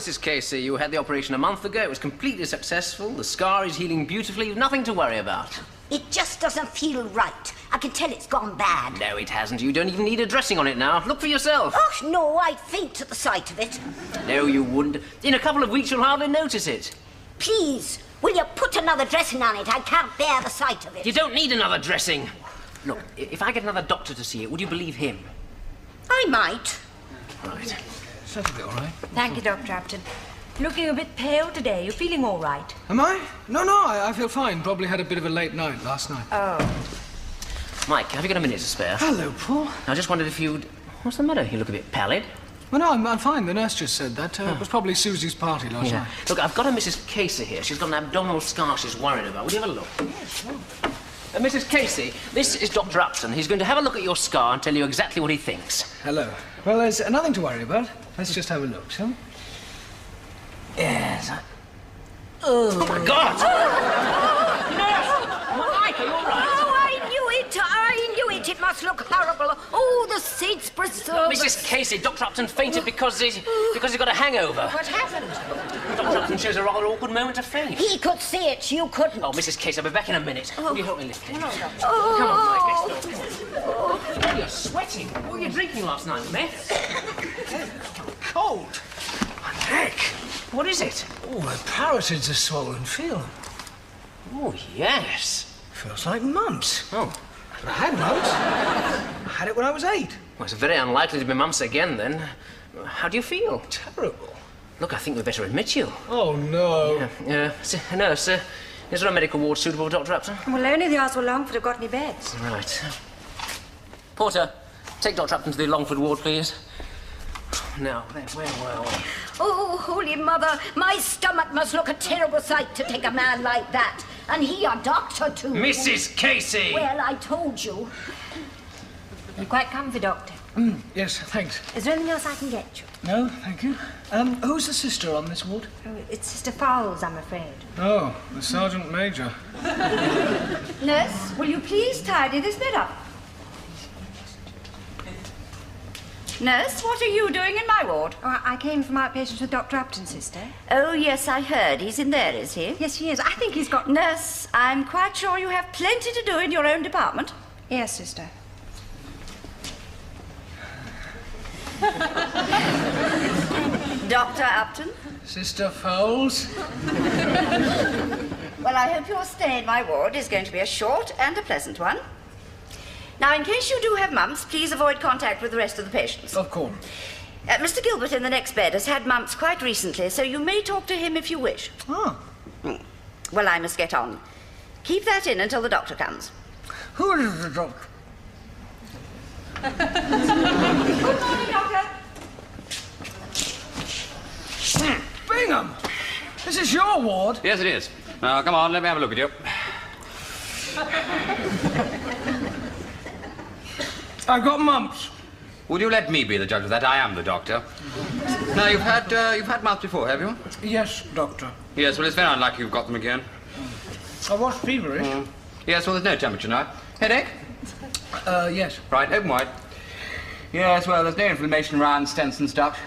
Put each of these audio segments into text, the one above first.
Mrs. Casey. You had the operation a month ago. It was completely successful. The scar is healing beautifully. Nothing to worry about. It just doesn't feel right. I can tell it's gone bad. No, it hasn't. You don't even need a dressing on it now. Look for yourself. Oh, no, I'd faint at the sight of it. No, you wouldn't. In a couple of weeks, you'll hardly notice it. Please, will you put another dressing on it? I can't bear the sight of it. You don't need another dressing. Look, if I get another doctor to see it, would you believe him? I might. Right. That'll be all right. Thank you, Dr. Upton. Looking a bit pale today. You feeling all right? Am I? No, I feel fine. Probably had a bit of a late night last night. Oh. Mike, have you got a minute to spare? Hello, Paul. I just wondered if you'd... What's the matter? You look a bit pallid. Well, no, I'm fine. The nurse just said that. It was probably Susie's party last night. Look, I've got a Mrs. Casey here. She's got an abdominal scar she's worried about. Would you have a look? Yes, sure. Mrs. Casey, this is Dr. Upton. He's going to have a look at your scar and tell you exactly what he thinks. Hello. Well, there's nothing to worry about. Let's just have a look, shall we? Yes. Oh, my God! Mike, are you all right? Oh, I knew it. It must look horrible. Oh, the saints preserve us. Mrs. Casey, Dr. Upton fainted because he's got a hangover. What happened? Dr. Upton shows a rather awkward moment to faint. He could see it. You couldn't. Oh, Mrs. Casey, I'll be back in a minute. Will you help me lift him? Oh. Come on, Mike, let's go. Oh, you're sweating. What were you drinking last night, meth? Cold. My neck. What is it? Oh, the parotids are swollen. Feel them. Oh, yes. Feels like mumps. Oh. But I had mumps. I had it when I was 8. Well, it's very unlikely to be mumps again, then. How do you feel? Terrible. Look, I think we'd better admit you. Oh, no. Nurse, is there a medical ward suitable for Dr. Upton? Well, only the Oswald Longford have got any beds. Right. Porter, take Dr. Upton to the Longford ward, please. Now, where were we? Oh, Holy Mother, my stomach must look a terrible sight to take a man like that. And he a doctor, too. Mrs. Casey! Well, I told you. You're quite comfy, Doctor. Yes, thanks. Is there anything else I can get you? No, thank you. Who's the sister on this ward? Oh, it's Sister Fowles, I'm afraid. Oh, the Sergeant Major. Nurse, will you please tidy this bed up? Nurse, what are you doing in my ward? Oh, I came from outpatients with Dr. Upton, sister. Oh, yes, I heard. He's in there, is he? Yes, he is. I think he's got... Nurse, I'm quite sure you have plenty to do in your own department. Yes, sister. Dr. Upton? Sister Fowles? Well, I hope your stay in my ward is going to be a short and a pleasant one. Now, in case you do have mumps, please avoid contact with the rest of the patients. Of course. Mr. Gilbert in the next bed has had mumps quite recently, so you may talk to him if you wish. Oh. Well, I must get on. Keep that in until the doctor comes. Who is the doctor? Good morning, Doctor. Bingham! This is your ward. Yes, it is. Now, come on, let me have a look at you. I've got mumps. Would you let me be the judge of that? I am the doctor. Now, you've had mumps before, have you? Yes, doctor. Yes, well, it's very unlikely you've got them again. I was feverish. Yes, well, there's no temperature now. Headache? Yes. Right, open wide. Yes, well, there's no inflammation around stents and stuff.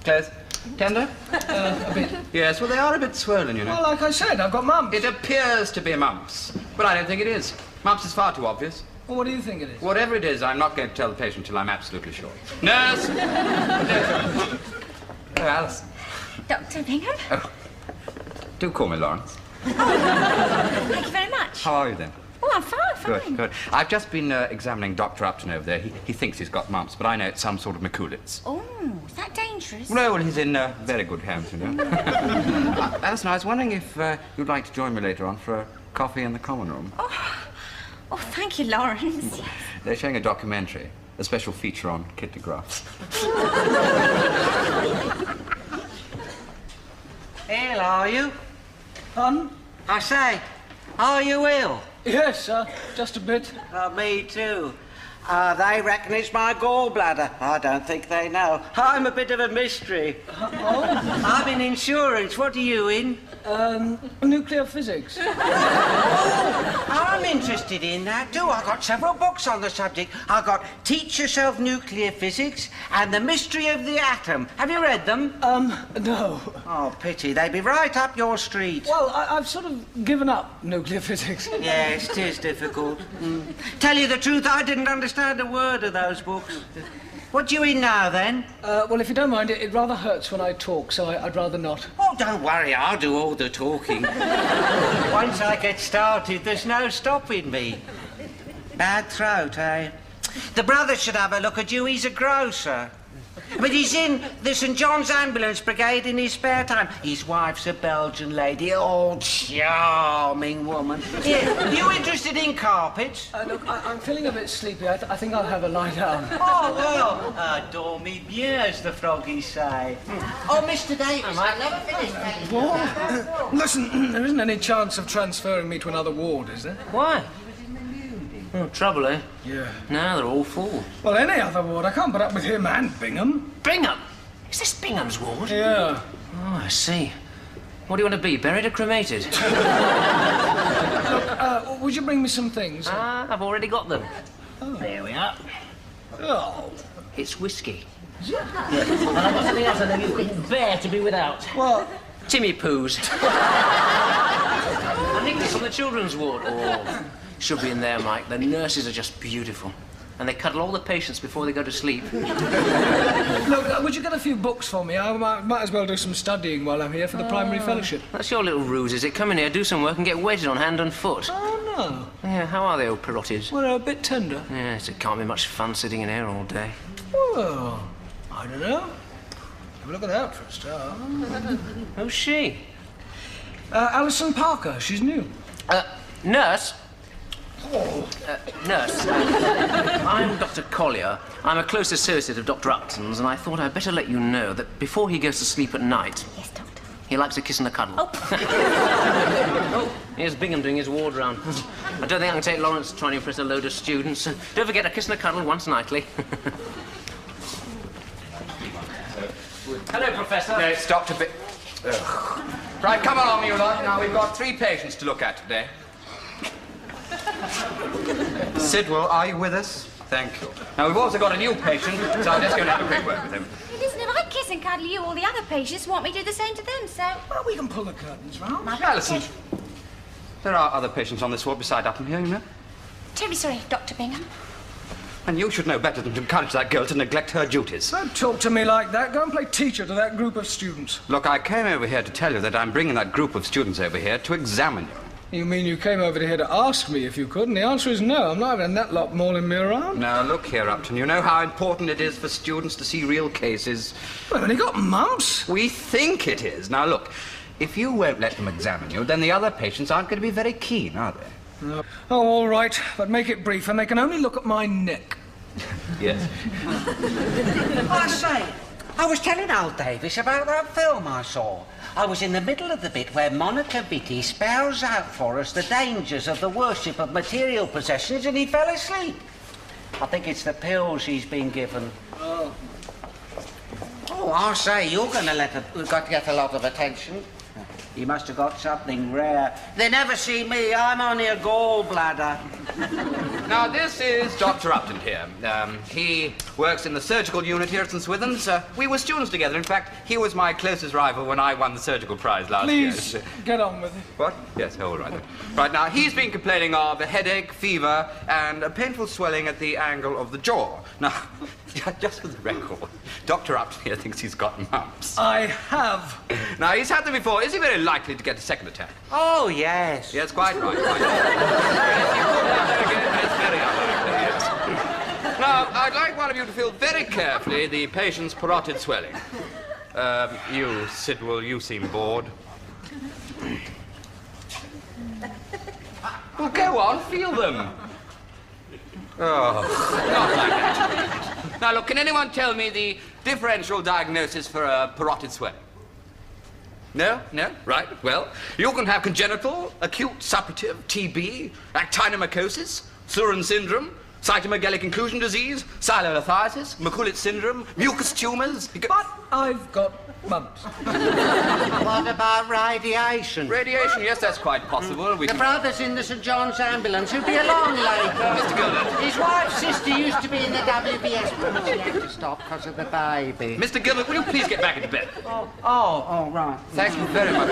Toes? Tender? A bit. Yes, well, they are a bit swollen, you know. Well, like I said, I've got mumps. It appears to be mumps, but I don't think it is. Mumps is far too obvious. Well, what do you think it is? Whatever it is, I'm not going to tell the patient till I'm absolutely sure. Nurse! Oh, Alice. Dr. Bingham? Oh, do call me Lawrence. Thank you very much. How are you then? Oh, I'm fine. Good, good. I've just been examining Dr. Upton over there. He thinks he's got mumps, but I know it's some sort of Mikulits. Oh, is that dangerous? No, well, he's in very good hands, you know. Alison, I was wondering if you'd like to join me later on for a coffee in the common room. Oh, thank you, Lawrence. They're showing a documentary, a special feature on kidnegraphs. Ill, are you? Hun? I say, are you ill? Yes, just a bit. Me too. They reckon it's my gallbladder. I don't think they know. I'm a bit of a mystery. I'm in insurance. What are you in? Nuclear physics. I'm interested in that too. I've got several books on the subject. I've got Teach Yourself Nuclear Physics and The Mystery of the Atom. Have you read them? No. Oh, pity. They'd be right up your street. Well, I've sort of given up nuclear physics. Yes, it is difficult. Tell you the truth, I didn't understand a word of those books. What do you in now, then? Well, if you don't mind, it rather hurts when I talk, so I'd rather not. Oh, don't worry, I'll do all the talking. Once I get started, there's no stopping me. Bad throat, eh? The brother should have a look at you. He's a grocer. But he's in the St. John's Ambulance Brigade in his spare time. His wife's a Belgian lady, old charming woman. Yeah, you interested in carpets? Look, I'm feeling a bit sleepy. I think I'll have a lie down. Oh, well, dormez bien, as the froggies say. Oh, Mr. Davis, I never finished telling you that. Listen, there isn't any chance of transferring me to another ward, is there? Why? Oh, trouble, eh? Yeah. No, they're all full. Well, any other ward. I can't put up with him and Bingham. Bingham? Is this Bingham's ward? Yeah. Oh, I see. What do you want to be, buried or cremated? Look, would you bring me some things? I've already got them. Oh. There we are. Oh. It's whiskey. Yeah. And I've got something else I know you couldn't bear to be without. What? Timmy Poos. I think it's from the children's ward. Oh, should be in there, Mike. The nurses are just beautiful. And they cuddle all the patients before they go to sleep. Look, would you get a few books for me? I might as well do some studying while I'm here for the primary fellowship. That's your little ruse, is it? Come in here, do some work and get weighted on hand and foot. Oh, no. Yeah, how are they, old parottids? Well, they're a bit tender. Yes, it can't be much fun sitting in here all day. Oh, I don't know. Have a look at that for a start. Who's she? Alison Parker. She's new. Nurse? Nurse, I'm Dr. Collier. I'm a close associate of Dr. Upton's, and I thought I'd better let you know that before he goes to sleep at night... Yes, Doctor. He likes a kiss and a cuddle. Oh. Oh, here's Bingham doing his ward round. I don't think I can take Lawrence trying to impress a load of students. Don't forget a kiss and a cuddle once nightly. Hello, Professor. No, it's Dr. Right, come along, you lot. Now, we've got 3 patients to look at today. Sidwell, are you with us? Thank you. Now, we've also got a new patient, so I'm just going to have a quick word with him. Listen, if I kiss and cuddle you, all the other patients want me to do the same to them, so... Well, we can pull the curtains round. Alison, there are other patients on this ward beside Upton here, you know. Terribly sorry, Dr. Bingham. And you should know better than to encourage that girl to neglect her duties. Don't talk to me like that. Go and play teacher to that group of students. Look, I came over here to tell you that I'm bringing that group of students over here to examine you. You mean you came over here to ask me if you could, and the answer is no. I'm not having that lot mauling me around. Now, look here, Upton. You know how important it is for students to see real cases. Well, only got mumps. We think it is. Now, look, if you won't let them examine you, then the other patients aren't going to be very keen, are they? No. Oh, all right, but make it brief, and they can only look at my neck. Yes. I say, I was telling old Davis about that film I saw. I was in the middle of the bit where Monica Vitti spells out for us the dangers of the worship of material possessions, and he fell asleep. I think it's the pills he's been given. Oh, I say, you're going to get a lot of attention. He must have got something rare. They never see me. I'm only a gallbladder. Now, this is Dr. Upton here. He works in the surgical unit here at St. Swithin's. We were students together. In fact, he was my closest rival when I won the surgical prize last year. Please, get on with it. What? Yes, all right then. Right, now, he's been complaining of a headache, fever, and a painful swelling at the angle of the jaw. Now, just for the record, Dr. Upton here thinks he's got mumps. I have. Now, he's had them before. Is he very likely to get a second attack? Oh, yes. Yes, quite right. Quite right. Yes, he could have that again. It's very unlikely, yes. Now, I'd like one of you to feel very carefully the patient's parotid swelling. You, Sidwell, you seem bored. Well, go on, feel them. Oh, not like that. Now, look, can anyone tell me the differential diagnosis for a parotid swelling? No? No? Right. Well, you can have congenital, acute suppurative, TB, actinomycosis, Surin syndrome, cytomegalic inclusion disease, silolithiasis, McCulloch syndrome, mucus tumours. But I've got mumps. What about radiation? Radiation, yes, that's quite possible. The brother's in the St John's ambulance. He'll be along later. Mr. Gilbert. His wife's sister used to be in the WBS, but she had to stop because of the baby. Mr. Gilbert, will you please get back into bed? Oh, right. Thank you very much.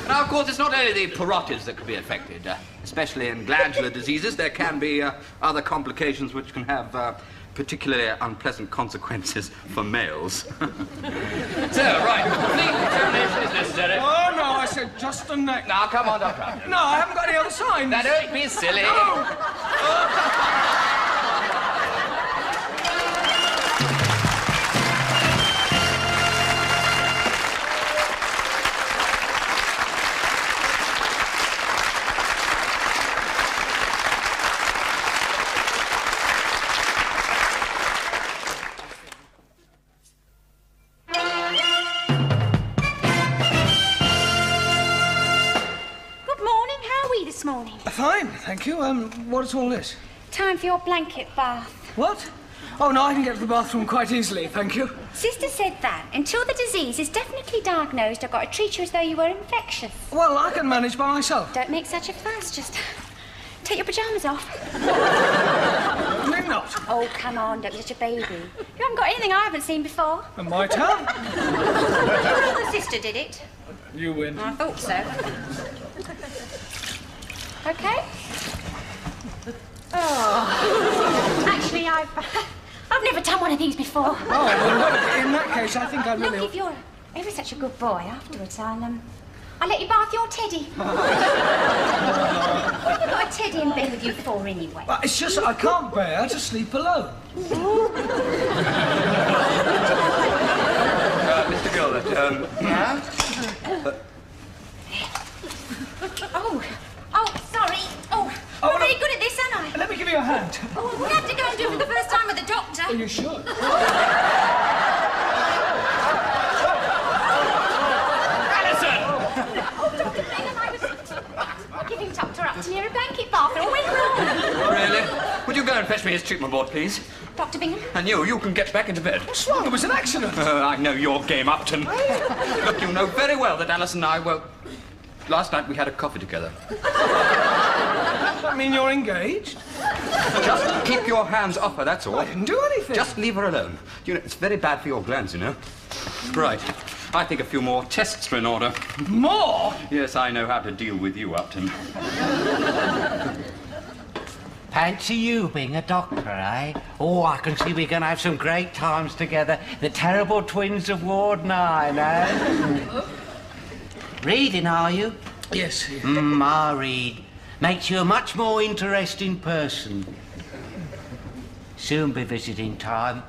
Now, of course, it's not only the parotids that could be affected. Especially in glandular diseases, there can be other complications which can have particularly unpleasant consequences for males. So, right, complete examination is necessary. Oh, no, I said just the neck. Now, come on, Dr. Upton. No, I haven't got any other signs. Now, don't be silly. Fine, thank you. What's all this? Time for your blanket bath. What? Oh, no, I can get to the bathroom quite easily, thank you. Sister said that until the disease is definitely diagnosed, I've got to treat you as though you were infectious. Well, I can manage by myself. Don't make such a fuss, just take your pyjamas off. Maybe not. Oh, come on, don't be such a baby. You haven't got anything I haven't seen before. And my turn? Your older sister did it. You win. I thought so. Okay. Oh. Actually, I've never done one of these before. Oh, well, look, in that case, I think I really... Look, if you're ever such a good boy afterwards, I'll let you bath your teddy. What have you got a teddy in bed with you for, anyway? It's just that I can't bear to sleep alone. Mr. Gilbert, Yeah? Oh, sorry. Oh, I'm very good at this, aren't I? Let me give you a hand. Oh, we have to go and do it for the first time with the doctor. Are you sure? Dr. Bingham, I was giving Dr. Upton here a blanket bath. It all went wrong. really? Would you go and fetch me his treatment board, please? Dr. Bingham? And you can get back into bed. What's wrong? It was an accident. I know your game, Upton. Look, you know very well that Alice and I, well, last night we had a coffee together. I mean, you're engaged? Just keep your hands off her, that's all. I didn't do anything. Just leave her alone. You know, it's very bad for your glands, you know. Right. I think a few more tests are in order. More? Yes, I know how to deal with you, Upton. Fancy you being a doctor, eh? Oh, I can see we're going to have some great times together. The terrible twins of Ward 9, eh? Reading, are you? Yes. I read. Makes you a much more interesting person. Soon be visiting time.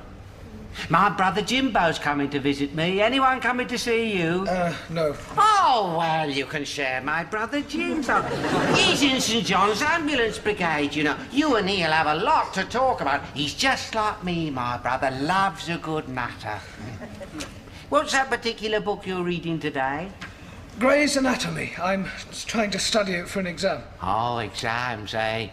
My brother Jimbo's coming to visit me. Anyone coming to see you? No. Oh, well, you can share my brother Jimbo. He's in St John's Ambulance Brigade, you know. You and he'll have a lot to talk about. He's just like me, my brother. Loves a good natter. What's that particular book you're reading today? Gray's Anatomy. I'm trying to study it for an exam. Oh, exams, eh?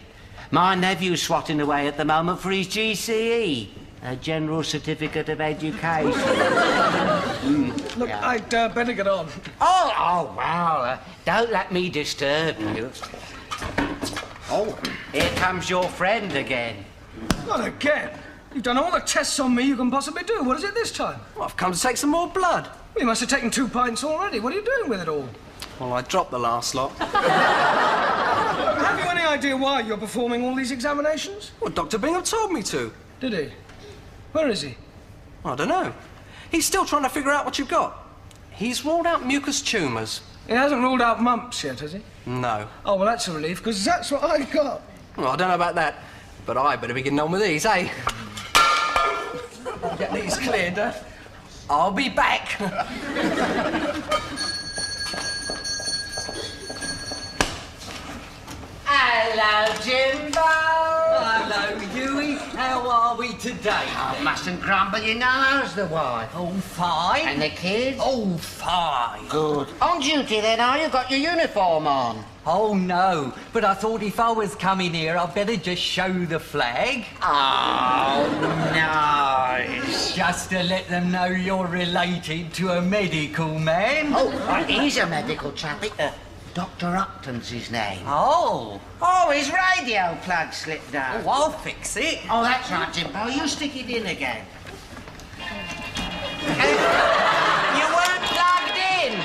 My nephew's swatting away at the moment for his GCE, a General Certificate of Education. Look, Yeah. I'd better get on. Oh, well, don't let me disturb you. Oh, here comes your friend again. Not again. You've done all the tests on me you can possibly do. What is it this time? Well, I've come to take some more blood. Well, you must have taken 2 pints already. What are you doing with it all? Well, I dropped the last lot. Have you any idea why you're performing all these examinations? Well, Dr. Bingham told me to. Did he? Where is he? I don't know. He's still trying to figure out what you've got. He's ruled out mucus tumours. He hasn't ruled out mumps yet, has he? No. Oh, well, that's a relief, because that's what I got. Well, I don't know about that, but I better be getting on with these, eh? Get these cleared, I'll be back. Hello, Jimbo. Hello, Huey. How are we today? Oh, mustn't grumble, you know. How's the wife? Oh, fine. And the kids? Oh, fine. Good. On duty then, are you? Got your uniform on? Oh, no. But I thought if I was coming here, I'd better just show the flag. Oh, nice. Just to let them know you're related to a medical man. Oh, right, he's a medical chappie. Dr Upton's his name. Oh. Oh, his radio plug slipped out. Oh, I'll fix it. Oh, that's right, Jimbo. You stick it in again. You weren't plugged in.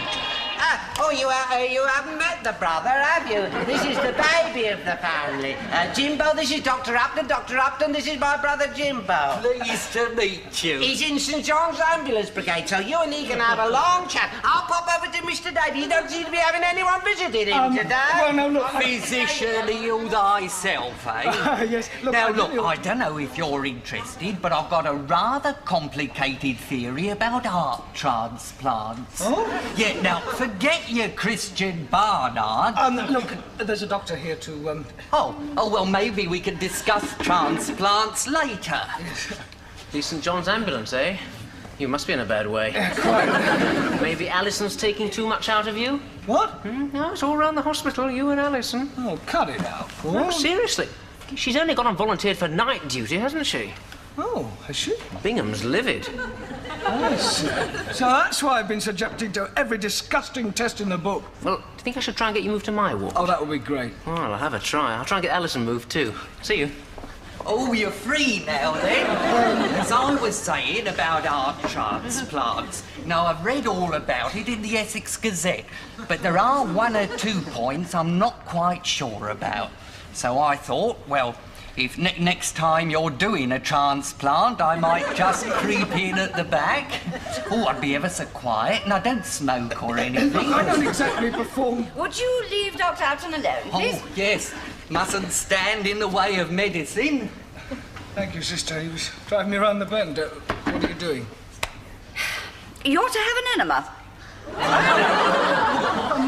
You haven't met the brother, have you? This is the baby of the family. Jimbo, this is Dr Upton. Dr Upton, this is my brother Jimbo. Pleased to meet you. He's in St John's Ambulance Brigade, so you and he can have a long chat. I'll pop over to Mr Davy. He don't seem to be having anyone visiting him today. Well, no, look... Physician, heal thyself, eh? Yes, look... Now, I don't know if you're interested, but I've got a rather complicated theory about heart transplants. Oh? Yeah, now, forget your Christian Barnard. Look, there's a doctor here to, Oh, well, maybe we can discuss transplants later. The St John's ambulance, eh? You must be in a bad way. Quite. Maybe Alison's taking too much out of you? What? No, it's all around the hospital, you and Alison. Oh, cut it out, Paul. No, seriously. She's only gone and volunteered for night duty, hasn't she? Oh, has she? Bingham's livid. Yes. So that's why I've been subjected to every disgusting test in the book. Well, do you think I should try and get you moved to my ward? Oh, that would be great. Well, I'll have a try. I'll try and get Alison moved too. See you. Oh, you're free now, then? As I was saying about heart transplants. Now, I've read all about it in the Essex Gazette, but there are one or two points I'm not quite sure about. So I thought, well, if next time you're doing a transplant, I might just creep in at the back. Oh, I'd be ever so quiet, and I don't smoke or anything. I don't exactly perform... Would you leave Dr Upton alone, please? Oh, yes. Mustn't stand in the way of medicine. Thank you, sister. He was driving me around the bend. What are you doing? You're to have an enema.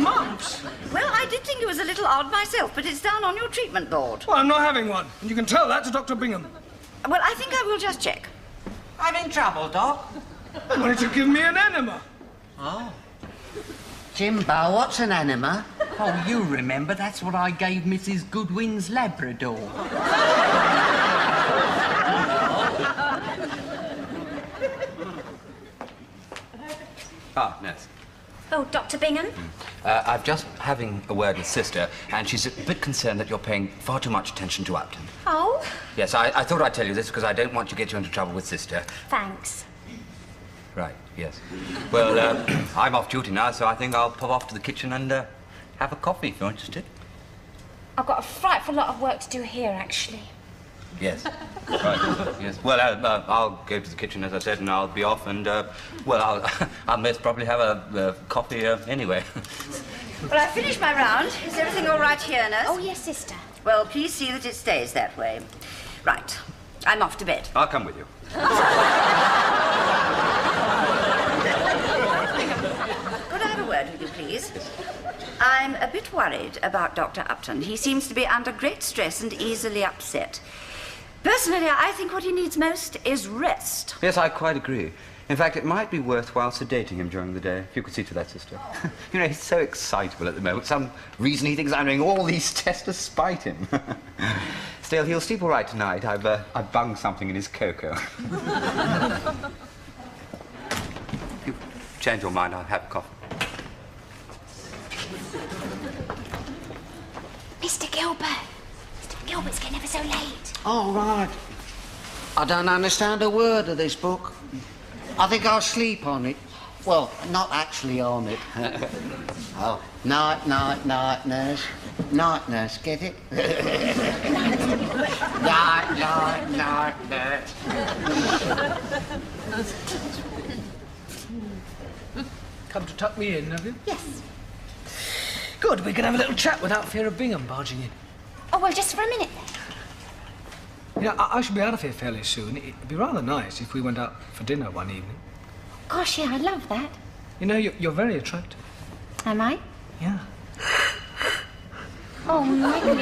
Mumps? Well, I did think it was a little odd myself, but it's down on your treatment board. Well, I'm not having one. And you can tell that to Dr Bingham. Well, I think I will just check. Having trouble, Doc? He wanted to give me an enema. Oh. Jimbo, what's an enema? Oh, you remember, that's what I gave Mrs. Goodwin's Labrador. Ah, nurse. Oh, Dr. Bingham? I'm just having a word with Sister, and she's a bit concerned that you're paying far too much attention to Upton. Oh, Yes, I thought I'd tell you this because I don't want to get you into trouble with Sister. thanks. Right, yes. Well, I'm off duty now, so I think I'll pop off to the kitchen and have a coffee if you're interested. I've got a frightful lot of work to do here, actually. Yes. Right, yes. Well, I'll go to the kitchen, as I said, and I'll be off, and, well, I'll most probably have a coffee anyway. Well, I finished my round. Is everything all right here, nurse? Oh, yes, sister. Well, please see that it stays that way. Right. I'm off to bed. I'll come with you. Could I have a word with you, please? I'm a bit worried about Dr. Upton. He seems to be under great stress and easily upset. Personally, I think what he needs most is rest. Yes, I quite agree. In fact, it might be worthwhile sedating him during the day, if you could see to that, Sister. You know, he's so excitable at the moment. Some reason he thinks I'm doing all these tests to spite him. Still, he'll sleep all right tonight. I've bunged something in his cocoa. If you change your mind, I'll have a coffee. Mr. Gilbert. Mr. Gilbert's getting ever so late. All right. I don't understand a word of this book. I think I'll sleep on it. Well, not actually on it. Oh, night, night, night, nurse. Night, nurse, get it? Night, night, night, nurse. Come to tuck me in, have you? Yes. Good, we can have a little chat without fear of Bingham barging in. Oh, well, just for a minute then. You know, I should be out of here fairly soon. It'd be rather nice if we went out for dinner one evening. Gosh, yeah, I'd love that. You know, you're very attractive. Am I? Yeah. Oh, maybe.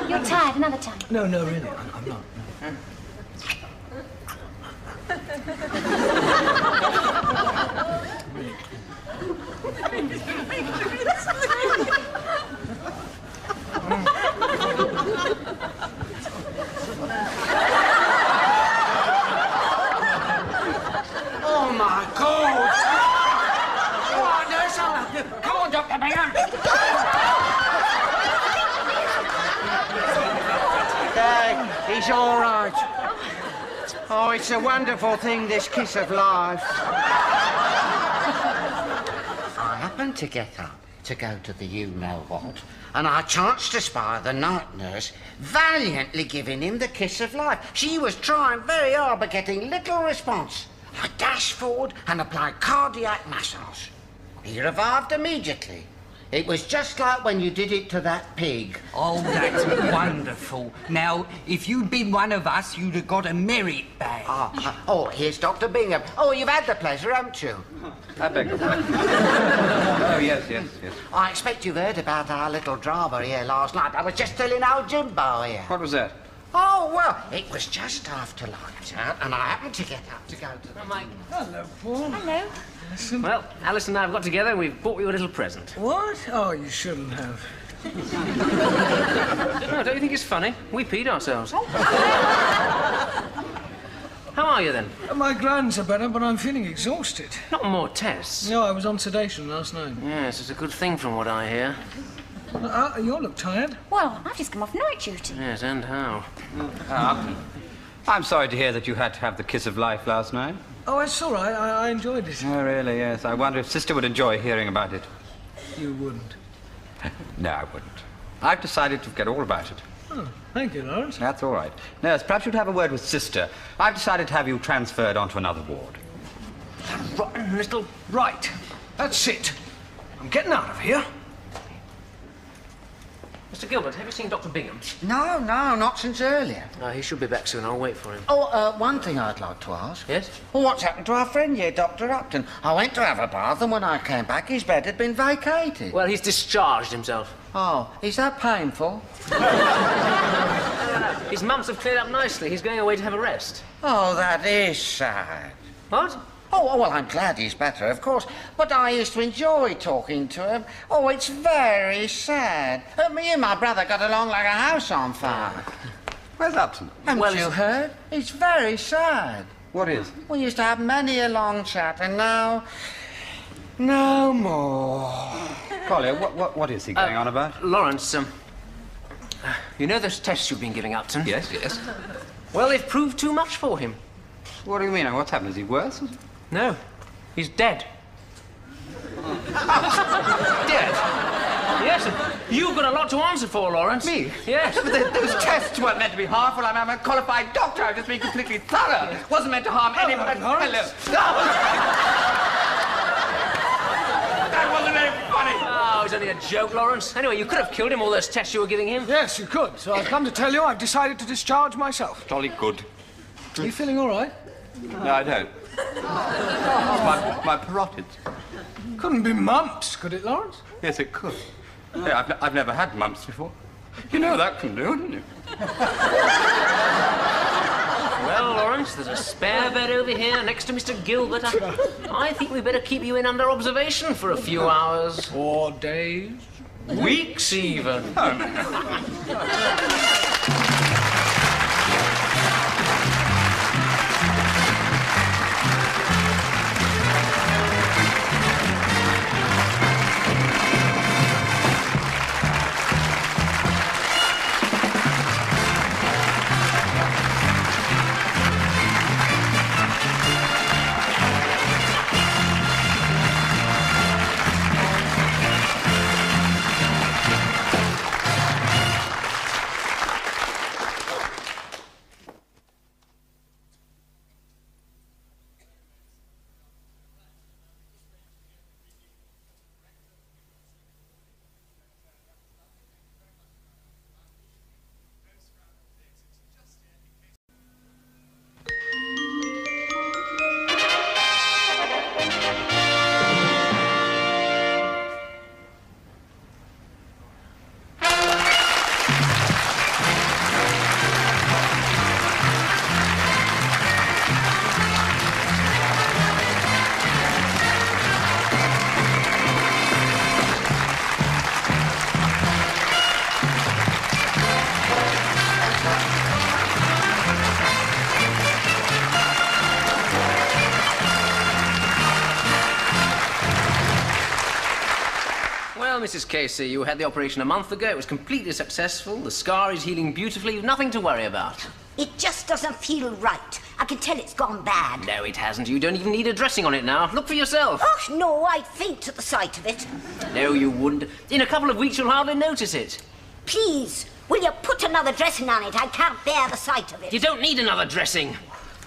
You're tired another time. No, really, I'm not. No. Oh, my God! All right, nurse, I'll help you. Come on, Dr. Bingham. Dad, he's all right. Oh, it's a wonderful thing, this kiss of life. I happened to get up to go to the you-know-what, and I chanced to spy the night nurse valiantly giving him the kiss of life. She was trying very hard, but getting little response. I dashed forward and applied cardiac massage. He revived immediately. It was just like when you did it to that pig. Oh, that's wonderful. Now, if you'd been one of us, you'd have got a merit badge. Oh, here's Dr. Bingham. Oh, you've had the pleasure, haven't you? I beg your pardon. Oh, yes. I expect you've heard about our little drama here last night. I was just telling old Jimbo here. What was that? Oh, well, it was just after lights out, and I happened to get up to go to the... Hello, Paul. Hello. Well, Alice and I have got together and we've bought you a little present. What? Oh, you shouldn't have. No, don't you think it's funny? We peed ourselves. How are you, then? My glands are better, but I'm feeling exhausted. Not more tests. No, I was on sedation last night. Yes, it's a good thing from what I hear. You look tired. Well, I've just come off night duty. Yes, and how? Upton, I'm sorry to hear that you had to have the kiss of life last night. Oh, it's all right. I enjoyed it. Oh, really, yes. I wonder if Sister would enjoy hearing about it. You wouldn't. No, I wouldn't. I've decided to forget all about it. Oh, thank you, Lawrence. That's all right. Nurse, perhaps you'd have a word with Sister. I've decided to have you transferred onto another ward. Rotten little... Right. That's it. I'm getting out of here. Mr. Gilbert, have you seen Dr. Bingham? No, not since earlier. He should be back soon. I'll wait for him. Oh, one thing I'd like to ask. Yes? Well, what's happened to our friend here, Dr. Upton? I went to have a bath, and when I came back, his bed had been vacated. Well, he's discharged himself. Oh, is that painful? His mumps have cleared up nicely. He's going away to have a rest. Oh, that is sad. What? Oh, well, I'm glad he's better, of course, but I used to enjoy talking to him. Oh, it's very sad. Me and my brother got along like a house on fire. Where's Upton? Haven't you heard? It's very sad. What is? We used to have many a long chat, and now... no more. Collier, what is he going on about? Lawrence, you know those tests you've been giving Upton? Yes. Well, they've proved too much for him. What do you mean? What's happened? Is he worse? No, he's dead. Dead? Yes, and you've got a lot to answer for, Lawrence. Me? Yes. But those tests weren't meant to be harmful. I'm a qualified doctor. I've just been completely thorough. Wasn't meant to harm anyone. Lawrence. Hello. That wasn't very funny. Oh, it's only a joke, Lawrence. Anyway, you could have killed him, all those tests you were giving him. Yes, you could. So I've come to tell you I've decided to discharge myself. Jolly good. Are you feeling all right? No, I don't. It's my parotids. Couldn't be mumps, could it, Lawrence? Yes, it could. Yeah, I've never had mumps before. You know that can do, don't you? Well, Lawrence, there's a spare bed over here next to Mr. Gilbert. I think we better keep you in under observation for a few hours. Or days. Weeks, even. Mrs. Casey. You had the operation a month ago. It was completely successful. The scar is healing beautifully. You've nothing to worry about. It just doesn't feel right. I can tell it's gone bad. No, it hasn't. You don't even need a dressing on it now. Look for yourself. Oh, no, I'd faint at the sight of it. No, you wouldn't. In a couple of weeks, you'll hardly notice it. Please, will you put another dressing on it? I can't bear the sight of it. You don't need another dressing.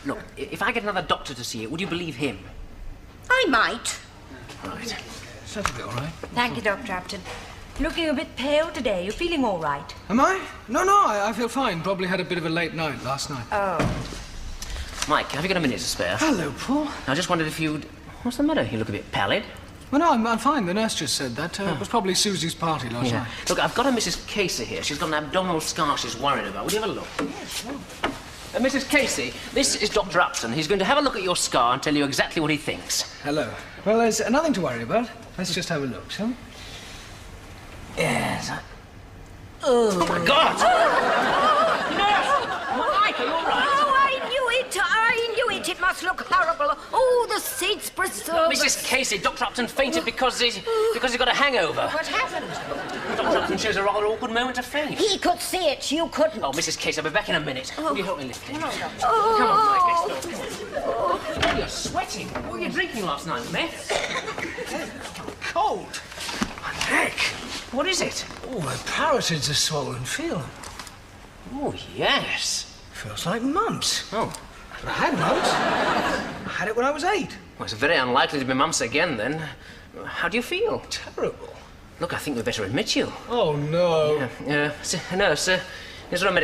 Look, if I get another doctor to see it, would you believe him? I might. Right. That'll be all right. Thank you, Dr. Upton. Looking a bit pale today. You feeling all right? Am I? No, I feel fine. Probably had a bit of a late night last night. Oh. Mike, have you got a minute to spare? Hello, Paul. I just wondered if you'd... What's the matter? You look a bit pallid. Well, no, I'm fine. The nurse just said that. It was probably Susie's party last night. Look, I've got a Mrs. Casey here. She's got an abdominal scar she's worried about. Would you have a look? Yes, sure. Mrs. Casey, this is Dr. Upton. He's going to have a look at your scar and tell you exactly what he thinks. Hello. Well, there's nothing to worry about. Let's just have a look, shall we? Yes. Oh, my God! Nurse! Mike, are you all right? Oh, I knew it. It must look horrible. Oh, the saints preserve us. Mrs. Casey, Dr. Upton fainted because he's got a hangover. What happened? Dr. Upton chose a rather awkward moment to faint. He could see it. You couldn't. Oh, Mrs. Casey, I'll be back in a minute. Will you help me lift him? Oh. Come on, Mike, let's go. Oh, you're sweating. What were you drinking last night, meth? Cold. My neck. What is it? Oh, my parotids are swollen. Feel. Oh, yes. Feels like mumps. Oh. I had mumps. I had it when I was 8. Well, it's very unlikely to be mumps again, then. How do you feel? Terrible. Look, I think we'd better admit you. Oh, no. Nurse, is there a medical...